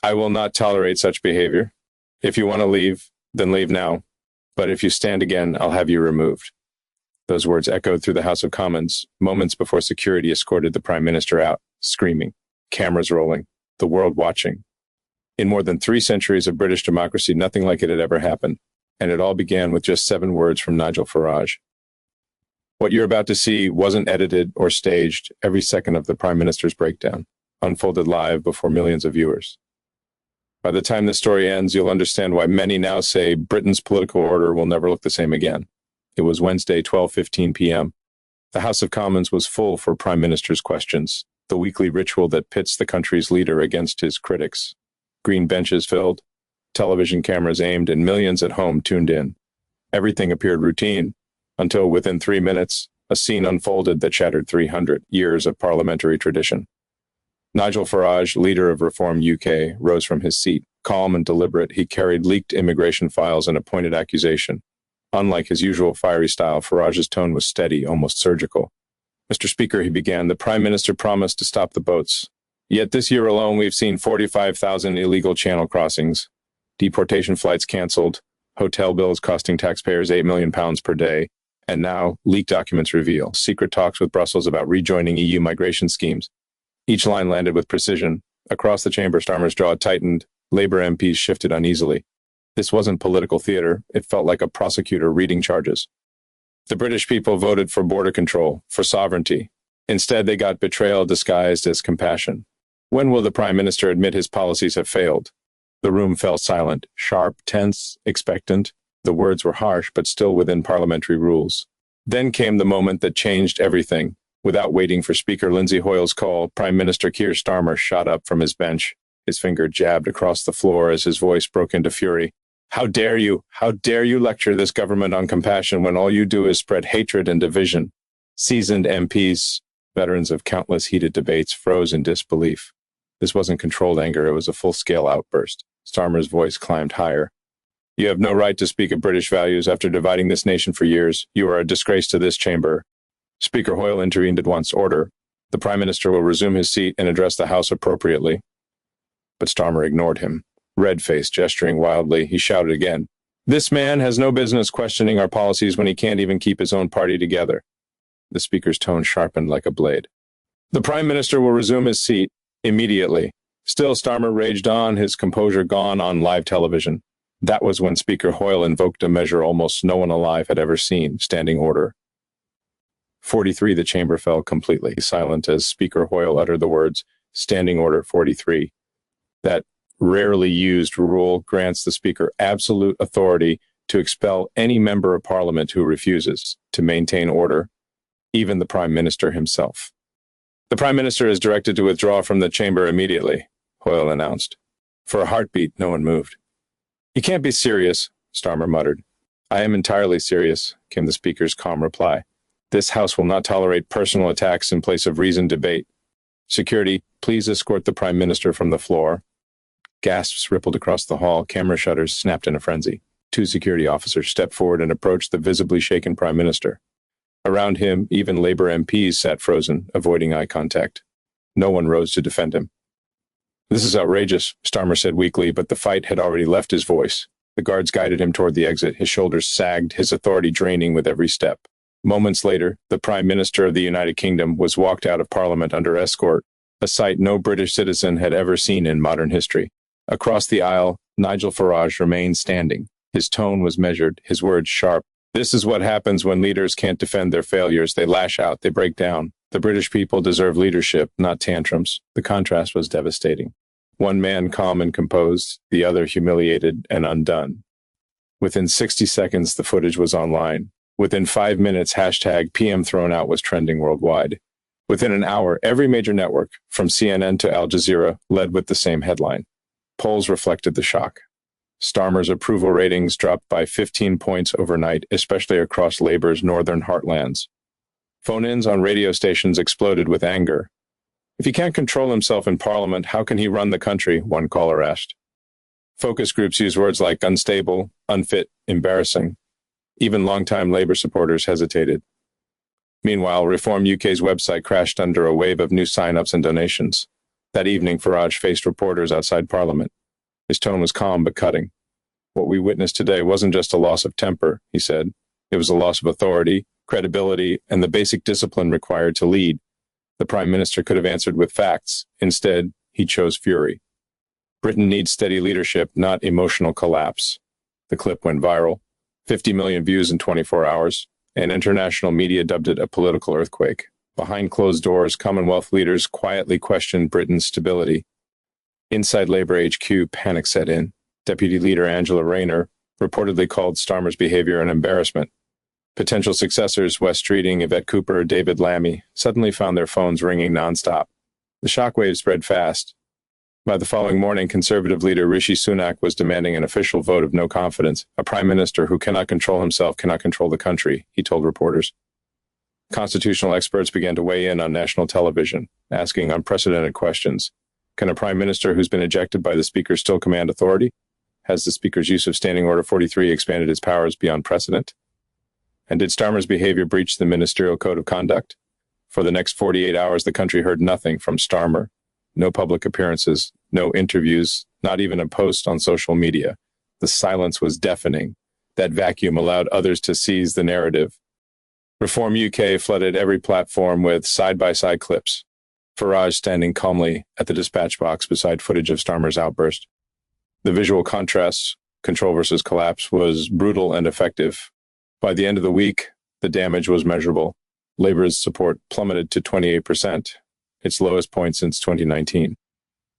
I will not tolerate such behavior. If you want to leave, then leave now. But if you stand again, I'll have you removed. Those words echoed through the House of Commons moments before security escorted the Prime Minister out, screaming, cameras rolling, the world watching. In more than 3 centuries of British democracy, nothing like it had ever happened, and it all began with just 7 words from Nigel Farage. What you're about to see wasn't edited or staged. Every second of the Prime Minister's breakdown unfolded live before millions of viewers. By the time this story ends, you'll understand why many now say Britain's political order will never look the same again. It was Wednesday, 12:15 p.m. The House of Commons was full for Prime Minister's questions, the weekly ritual that pits the country's leader against his critics. Green benches filled, television cameras aimed, and millions at home tuned in. Everything appeared routine, until within 3 minutes, a scene unfolded that shattered 300 years of parliamentary tradition. Nigel Farage, leader of Reform UK, rose from his seat. Calm and deliberate, he carried leaked immigration files and a pointed accusation. Unlike his usual fiery style, Farage's tone was steady, almost surgical. Mr. Speaker, he began, the Prime Minister promised to stop the boats. Yet this year alone, we've seen 45,000 illegal channel crossings, deportation flights cancelled, hotel bills costing taxpayers £8 million per day, and now leaked documents reveal secret talks with Brussels about rejoining EU migration schemes. Each line landed with precision. Across the chamber, Starmer's jaw tightened. Labour MPs shifted uneasily. This wasn't political theater. It felt like a prosecutor reading charges. The British people voted for border control, for sovereignty. Instead, they got betrayal disguised as compassion. When will the Prime Minister admit his policies have failed? The room fell silent, sharp, tense, expectant. The words were harsh, but still within parliamentary rules. Then came the moment that changed everything. Without waiting for Speaker Lindsay Hoyle's call, Prime Minister Keir Starmer shot up from his bench. His finger jabbed across the floor as his voice broke into fury. How dare you? How dare you lecture this government on compassion when all you do is spread hatred and division? Seasoned MPs, veterans of countless heated debates, froze in disbelief. This wasn't controlled anger, it was a full-scale outburst. Starmer's voice climbed higher. You have no right to speak of British values after dividing this nation for years. You are a disgrace to this chamber. Speaker Hoyle intervened at once. Order. The Prime Minister will resume his seat and address the House appropriately. But Starmer ignored him. Red-faced, gesturing wildly, he shouted again. This man has no business questioning our policies when he can't even keep his own party together. The Speaker's tone sharpened like a blade. The Prime Minister will resume his seat immediately. Still, Starmer raged on, his composure gone on live television. That was when Speaker Hoyle invoked a measure almost no one alive had ever seen, standing order. 43, the chamber fell completely silent as Speaker Hoyle uttered the words, Standing Order 43. That rarely used rule grants the Speaker absolute authority to expel any member of Parliament who refuses to maintain order, even the Prime Minister himself. The Prime Minister is directed to withdraw from the chamber immediately, Hoyle announced. For a heartbeat, no one moved. You can't be serious, Starmer muttered. I am entirely serious, came the Speaker's calm reply. This House will not tolerate personal attacks in place of reasoned debate. Security, please escort the Prime Minister from the floor. Gasps rippled across the hall. Camera shutters snapped in a frenzy. 2 security officers stepped forward and approached the visibly shaken Prime Minister. Around him, even Labour MPs sat frozen, avoiding eye contact. No one rose to defend him. This is outrageous, Starmer said weakly, but the fight had already left his voice. The guards guided him toward the exit. His shoulders sagged, his authority draining with every step. Moments later, the Prime Minister of the United Kingdom was walked out of Parliament under escort, a sight no British citizen had ever seen in modern history. Across the aisle, Nigel Farage remained standing. His tone was measured, his words sharp. This is what happens when leaders can't defend their failures. They lash out, they break down. The British people deserve leadership, not tantrums. The contrast was devastating. One man calm and composed, the other humiliated and undone. Within 60 seconds, the footage was online. Within 5 minutes, hashtag PM thrown out was trending worldwide. Within an hour, every major network, from CNN to Al Jazeera, led with the same headline. Polls reflected the shock. Starmer's approval ratings dropped by 15 points overnight, especially across Labour's northern heartlands. Phone-ins on radio stations exploded with anger. If he can't control himself in Parliament, how can he run the country? One caller asked. Focus groups used words like unstable, unfit, embarrassing. Even longtime Labour supporters hesitated. Meanwhile, Reform UK's website crashed under a wave of new sign-ups and donations. That evening, Farage faced reporters outside Parliament. His tone was calm but cutting. What we witnessed today wasn't just a loss of temper, he said. It was a loss of authority, credibility, and the basic discipline required to lead. The Prime Minister could have answered with facts. Instead, he chose fury. Britain needs steady leadership, not emotional collapse. The clip went viral. 50 million views in 24 hours, and international media dubbed it a political earthquake. Behind closed doors, Commonwealth leaders quietly questioned Britain's stability. Inside Labour HQ, panic set in. Deputy Leader Angela Rayner reportedly called Starmer's behavior an embarrassment. Potential successors, Wes Streeting, Yvette Cooper, David Lammy, suddenly found their phones ringing nonstop. The shockwaves spread fast. By the following morning, Conservative leader Rishi Sunak was demanding an official vote of no confidence. A prime minister who cannot control himself cannot control the country, he told reporters. Constitutional experts began to weigh in on national television, asking unprecedented questions. Can a prime minister who's been ejected by the speaker still command authority? Has the speaker's use of Standing Order 43 expanded his powers beyond precedent? And did Starmer's behavior breach the ministerial code of conduct? For the next 48 hours, the country heard nothing from Starmer. No public appearances, no interviews, not even a post on social media. The silence was deafening. That vacuum allowed others to seize the narrative. Reform UK flooded every platform with side-by-side clips. Farage standing calmly at the dispatch box beside footage of Starmer's outburst. The visual contrast, control versus collapse, was brutal and effective. By the end of the week, the damage was measurable. Labour's support plummeted to 28%, its lowest point since 2019.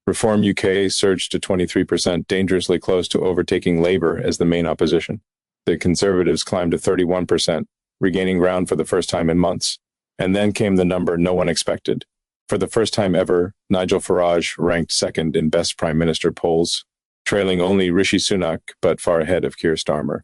Reform UK surged to 23%, dangerously close to overtaking Labour as the main opposition. The Conservatives climbed to 31%, regaining ground for the first time in months. And then came the number no one expected. For the first time ever, Nigel Farage ranked second in Best Prime Minister polls, trailing only Rishi Sunak, but far ahead of Keir Starmer.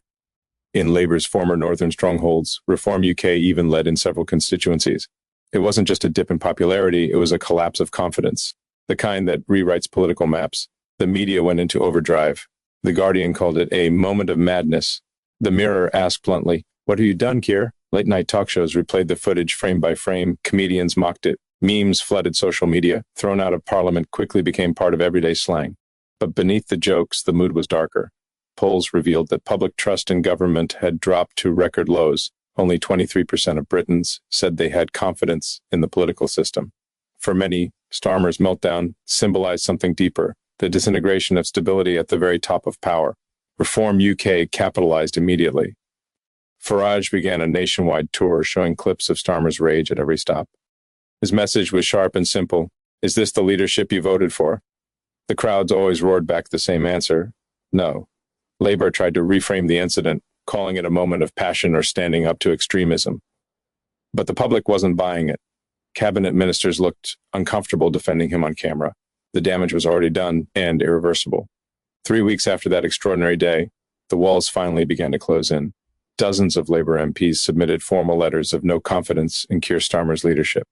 In Labour's former northern strongholds, Reform UK even led in several constituencies. It wasn't just a dip in popularity, it was a collapse of confidence, the kind that rewrites political maps. The media went into overdrive. The Guardian called it a moment of madness. The Mirror asked bluntly, "What have you done, Keir?" Late-night talk shows replayed the footage frame by frame. Comedians mocked it. Memes flooded social media. Thrown out of Parliament quickly became part of everyday slang. But beneath the jokes, the mood was darker. Polls revealed that public trust in government had dropped to record lows. Only 23% of Britons said they had confidence in the political system. For many, Starmer's meltdown symbolized something deeper, the disintegration of stability at the very top of power. Reform UK capitalized immediately. Farage began a nationwide tour showing clips of Starmer's rage at every stop. His message was sharp and simple. Is this the leadership you voted for? The crowds always roared back the same answer. No. Labour tried to reframe the incident, calling it a moment of passion or standing up to extremism. But the public wasn't buying it. Cabinet ministers looked uncomfortable defending him on camera. The damage was already done and irreversible. 3 weeks after that extraordinary day, the walls finally began to close in. Dozens of Labour MPs submitted formal letters of no confidence in Keir Starmer's leadership.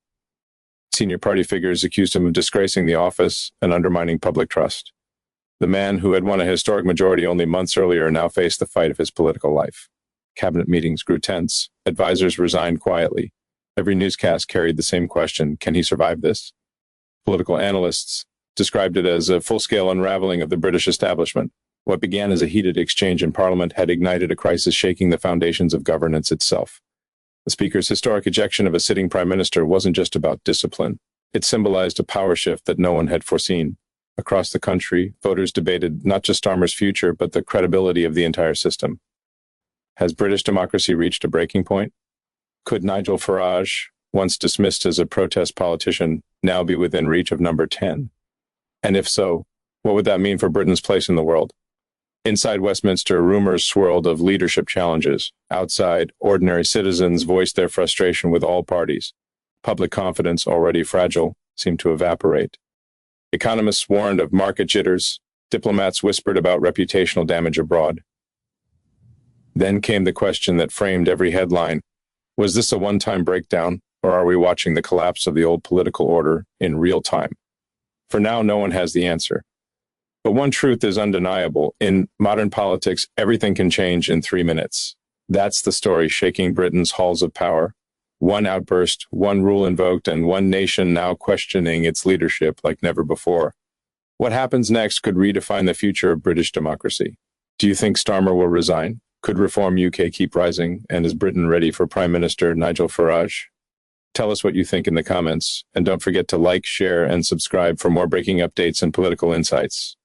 Senior party figures accused him of disgracing the office and undermining public trust. The man who had won a historic majority only months earlier now faced the fight of his political life. Cabinet meetings grew tense. Advisors resigned quietly. Every newscast carried the same question: can he survive this? Political analysts described it as a full-scale unraveling of the British establishment. What began as a heated exchange in Parliament had ignited a crisis shaking the foundations of governance itself. The Speaker's historic ejection of a sitting Prime Minister wasn't just about discipline. It symbolized a power shift that no one had foreseen. Across the country, voters debated not just Starmer's future, but the credibility of the entire system. Has British democracy reached a breaking point? Could Nigel Farage, once dismissed as a protest politician, now be within reach of number 10? And if so, what would that mean for Britain's place in the world? Inside Westminster, rumors swirled of leadership challenges. Outside, ordinary citizens voiced their frustration with all parties. Public confidence, already fragile, seemed to evaporate. Economists warned of market jitters. Diplomats whispered about reputational damage abroad. Then came the question that framed every headline. Was this a one-time breakdown, or are we watching the collapse of the old political order in real time? For now, no one has the answer. But one truth is undeniable. In modern politics, everything can change in 3 minutes. That's the story shaking Britain's halls of power. One outburst, one rule invoked, and one nation now questioning its leadership like never before. What happens next could redefine the future of British democracy. Do you think Starmer will resign? Could Reform UK keep rising? And is Britain ready for Prime Minister Nigel Farage? Tell us what you think in the comments, and don't forget to like, share, and subscribe for more breaking updates and political insights.